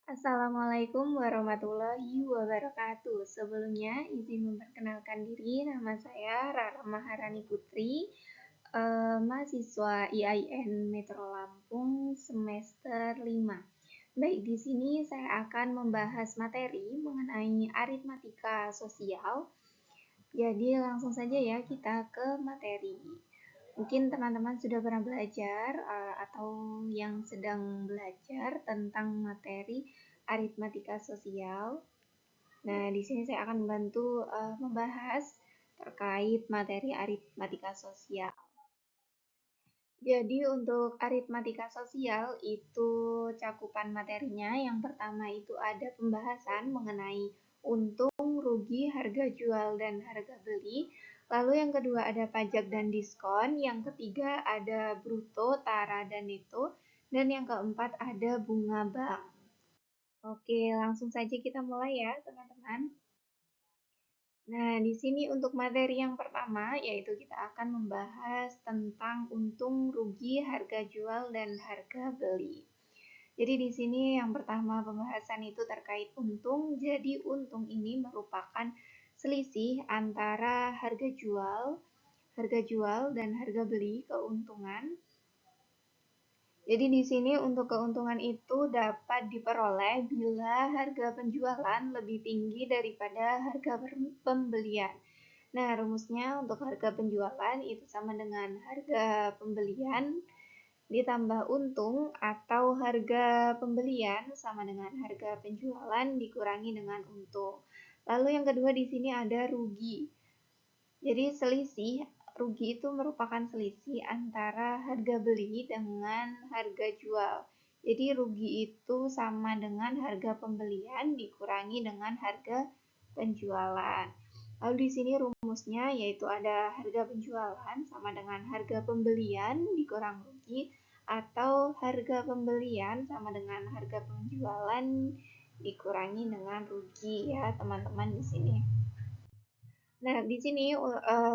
Assalamualaikum warahmatullahi wabarakatuh. Sebelumnya, izin memperkenalkan diri, nama saya Rara Maharani Putri, mahasiswa IAIN Metro Lampung semester 5. Baik, di sini saya akan membahas materi mengenai aritmatika sosial. Jadi langsung saja ya kita ke materi. Mungkin teman-teman sudah pernah belajar atau yang sedang belajar tentang materi aritmatika sosial. Nah, di sini saya akan membantu membahas terkait materi aritmatika sosial. Jadi untuk aritmatika sosial itu cakupan materinya yang pertama itu ada pembahasan mengenai untung, rugi, harga jual, dan harga beli. Lalu yang kedua ada pajak dan diskon. Yang ketiga ada bruto, tara, dan neto. Dan yang keempat ada bunga bank. Oke, langsung saja kita mulai ya teman-teman. Nah, di sini untuk materi yang pertama, yaitu kita akan membahas tentang untung, rugi, harga jual, dan harga beli. Jadi di sini yang pertama pembahasan itu terkait untung. Jadi untung ini merupakan selisih antara harga jual dan harga beli keuntungan. Jadi di sini untuk keuntungan itu dapat diperoleh bila harga penjualan lebih tinggi daripada harga pembelian. Nah, rumusnya untuk harga penjualan itu sama dengan harga pembelian ditambah untung atau harga pembelian sama dengan harga penjualan dikurangi dengan untung. Lalu yang kedua di sini ada rugi. Jadi rugi itu merupakan selisih antara harga beli dengan harga jual. Jadi rugi itu sama dengan harga pembelian dikurangi dengan harga penjualan. Lalu di sini rumusnya yaitu ada harga penjualan sama dengan harga pembelian dikurang rugi atau harga pembelian sama dengan harga penjualan dikurangi dengan rugi ya teman-teman di sini. Nah, di sini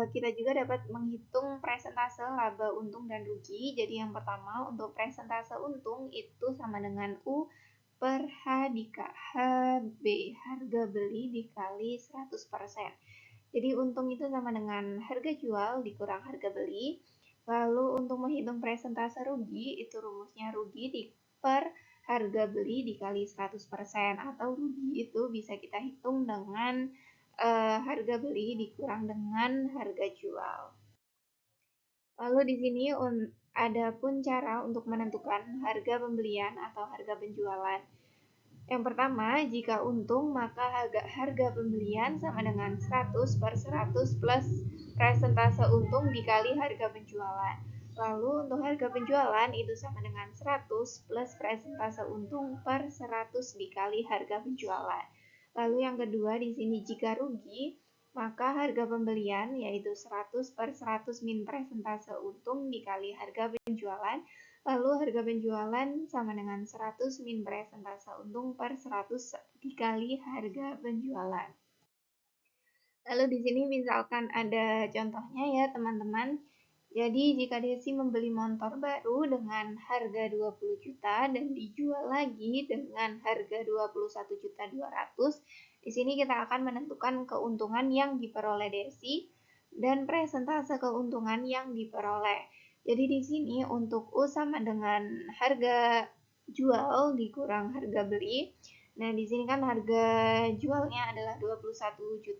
kita juga dapat menghitung presentase laba untung dan rugi. Jadi yang pertama untuk presentase untung itu sama dengan U per H dikali HB, harga beli dikali 100%. Jadi untung itu sama dengan harga jual dikurang harga beli. Lalu untuk menghitung presentase rugi, itu rumusnya rugi per harga beli dikali 100%. Atau rugi itu bisa kita hitung dengan harga beli dikurang dengan harga jual. Lalu di sini ada pun cara untuk menentukan harga pembelian atau harga penjualan. Yang pertama, jika untung maka harga pembelian sama dengan 100 per 100 plus presentase untung dikali harga penjualan. Lalu untuk harga penjualan itu sama dengan 100 plus presentase untung per 100 dikali harga penjualan. Lalu yang kedua di sini jika rugi, maka harga pembelian yaitu 100 per 100 min presentase untung dikali harga penjualan. Lalu harga penjualan sama dengan 100 min presentase untung per 100 dikali harga penjualan. Lalu di sini misalkan ada contohnya ya teman-teman. Jadi jika Desi membeli motor baru dengan harga 20 juta dan dijual lagi dengan harga 21.200.000, di sini kita akan menentukan keuntungan yang diperoleh Desi dan presentase keuntungan yang diperoleh. Jadi di sini untuk U sama dengan harga jual dikurang harga beli. Nah, di sini kan harga jualnya adalah 21.200.000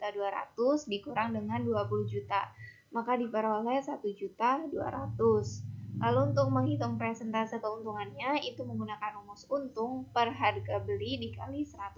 dikurang dengan 20 juta. Maka diperoleh 1.200.000. Lalu untuk menghitung presentase keuntungannya itu menggunakan rumus untung per harga beli dikali 100%.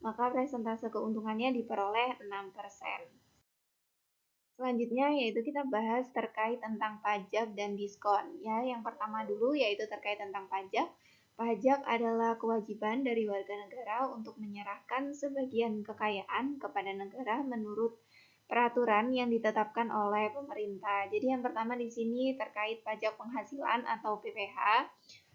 Maka presentase keuntungannya diperoleh 6%. Selanjutnya yaitu kita bahas terkait tentang pajak dan diskon. Ya, yang pertama dulu yaitu terkait tentang pajak. Pajak adalah kewajiban dari warga negara untuk menyerahkan sebagian kekayaan kepada negara menurut peraturan yang ditetapkan oleh pemerintah. Jadi yang pertama di sini terkait pajak penghasilan atau PPh.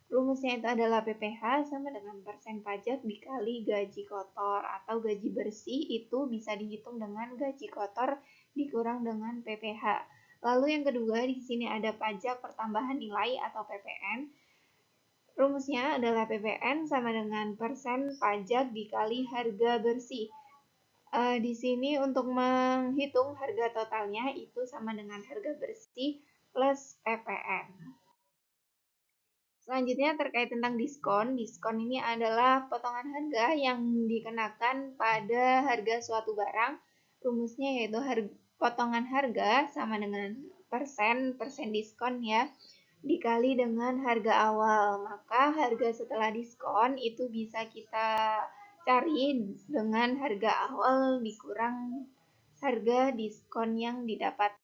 Rumusnya itu adalah PPh sama dengan persen pajak dikali gaji kotor atau gaji bersih itu bisa dihitung dengan gaji kotor dikurang dengan PPh. Lalu yang kedua di sini ada pajak pertambahan nilai atau PPN. Rumusnya adalah PPN sama dengan persen pajak dikali harga bersih. Di sini untuk menghitung harga totalnya itu sama dengan harga bersih plus PPN. Selanjutnya terkait tentang diskon. Diskon ini adalah potongan harga yang dikenakan pada harga suatu barang. Rumusnya yaitu potongan harga sama dengan persen diskon ya, dikali dengan harga awal. Maka harga setelah diskon itu bisa kita cari dengan harga awal dikurang harga diskon yang didapatkan.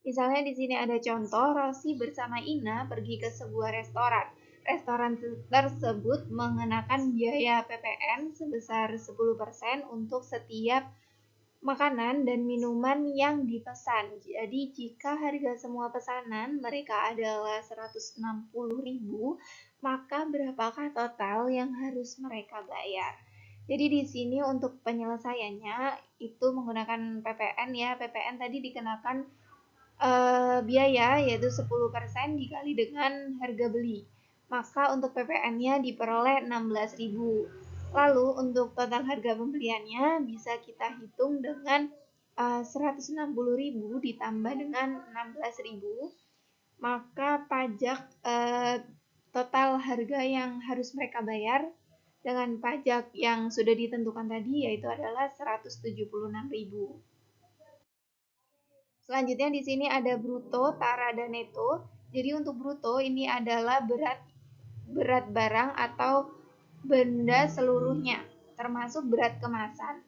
Misalnya di sini ada contoh, Rosi bersama Ina pergi ke sebuah restoran. Restoran tersebut mengenakan biaya PPN sebesar 10% untuk setiap makanan dan minuman yang dipesan. Jadi jika harga semua pesanan mereka adalah 160.000, maka berapakah total yang harus mereka bayar? Jadi di sini untuk penyelesaiannya itu menggunakan PPN ya. PPN tadi dikenakan biaya yaitu 10% dikali dengan harga beli. Maka untuk PPN-nya diperoleh 16.000. Lalu untuk total harga pembeliannya bisa kita hitung dengan 160.000 ditambah dengan 16.000. Maka pajak total harga yang harus mereka bayar dengan pajak yang sudah ditentukan tadi yaitu adalah 176.000. Selanjutnya di sini ada bruto, tara, dan neto. Jadi untuk bruto ini adalah berat barang atau benda seluruhnya, termasuk berat kemasan.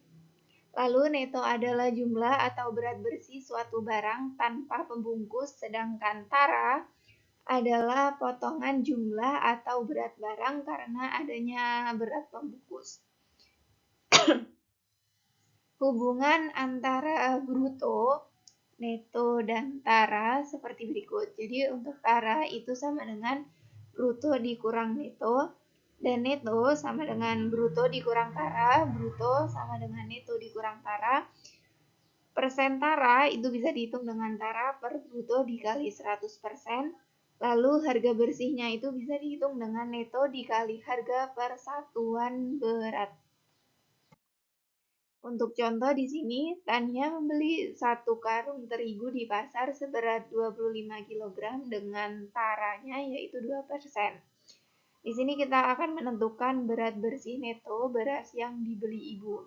Lalu neto adalah jumlah atau berat bersih suatu barang tanpa pembungkus, sedangkan tara adalah potongan jumlah atau berat barang karena adanya berat pembungkus. Hubungan antara bruto, neto, dan tara seperti berikut. Jadi untuk tara itu sama dengan bruto dikurang neto, dan neto sama dengan bruto dikurang tara, bruto sama dengan neto dikurang tara. Persen tara itu bisa dihitung dengan tara per bruto dikali 100%. Lalu harga bersihnya itu bisa dihitung dengan neto dikali harga per satuan berat. Untuk contoh di sini, Tania membeli 1 karung terigu di pasar seberat 25 kg dengan taranya yaitu 2%. Di sini kita akan menentukan berat bersih neto beras yang dibeli ibu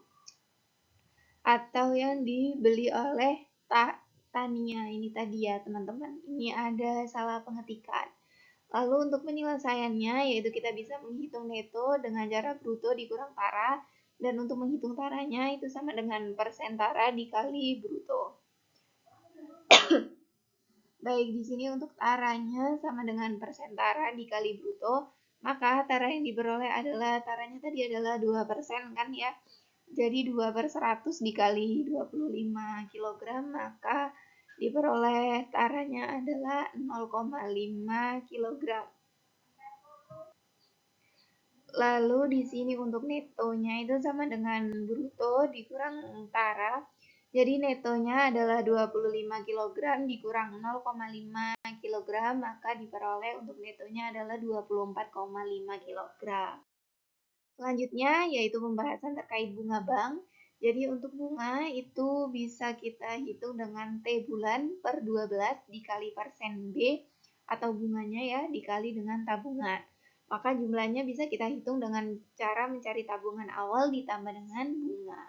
atau yang dibeli oleh Tania ini tadi ya teman-teman. Ini ada salah pengetikan. Lalu untuk penyelesaiannya yaitu kita bisa menghitung neto dengan cara bruto dikurang tara, dan untuk menghitung taranya itu sama dengan persen tara dikali bruto. Baik, di sini untuk taranya sama dengan persen tara dikali bruto, maka tara yang diperoleh adalah taranya tadi adalah 2% kan ya. Jadi 2/100 dikali 25 kg, maka diperoleh taranya adalah 0,5 kg. Lalu di sini untuk netonya itu sama dengan bruto dikurang tara. Jadi netonya adalah 25 kg dikurang 0,5 kg, maka diperoleh untuk netonya adalah 24,5 kg. Selanjutnya yaitu pembahasan terkait bunga bank. Jadi untuk bunga itu bisa kita hitung dengan T bulan per 12 dikali persen B atau bunganya ya dikali dengan tabungan. Maka jumlahnya bisa kita hitung dengan cara mencari tabungan awal ditambah dengan bunga.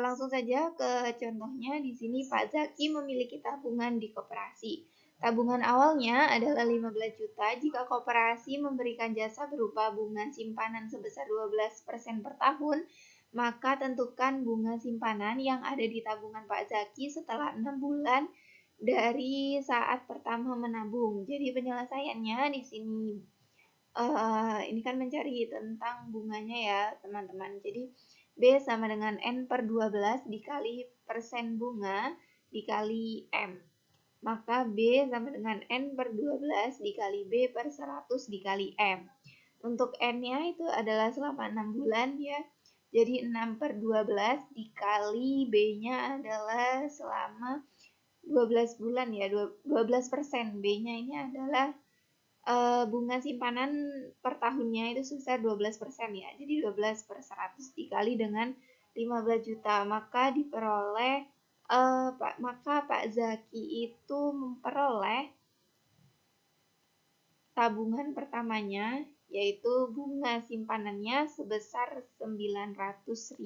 Langsung saja ke contohnya. Di sini Pak Zaki memiliki tabungan di koperasi. Tabungan awalnya adalah 15 juta. Jika koperasi memberikan jasa berupa bunga simpanan sebesar 12% per tahun, maka tentukan bunga simpanan yang ada di tabungan Pak Zaki setelah 6 bulan dari saat pertama menabung. Jadi penyelesaiannya di sini ini kan mencari tentang bunganya ya teman-teman. Jadi B sama dengan N per 12 dikali persen bunga dikali M. Maka B sama dengan N per 12 dikali B per 100 dikali M. Untuk N-nya itu adalah selama 6 bulan ya. Jadi 6 per 12 dikali B-nya adalah selama 12 bulan ya, 12%. B-nya ini adalah bunga simpanan per tahunnya itu sebesar 12% ya. Jadi 12 per 100 dikali dengan 15 juta, maka diperoleh maka Pak Zaki itu memperoleh tabungan pertamanya, yaitu bunga simpanannya sebesar 900.000.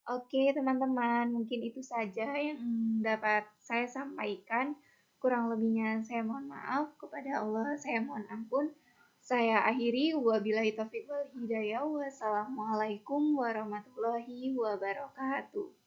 Oke, teman-teman, mungkin itu saja yang dapat saya sampaikan. Kurang lebihnya saya mohon maaf, kepada Allah saya mohon ampun. Saya akhiri, wabillahi taufiq wal hidayah. Wassalamualaikum warahmatullahi wabarakatuh.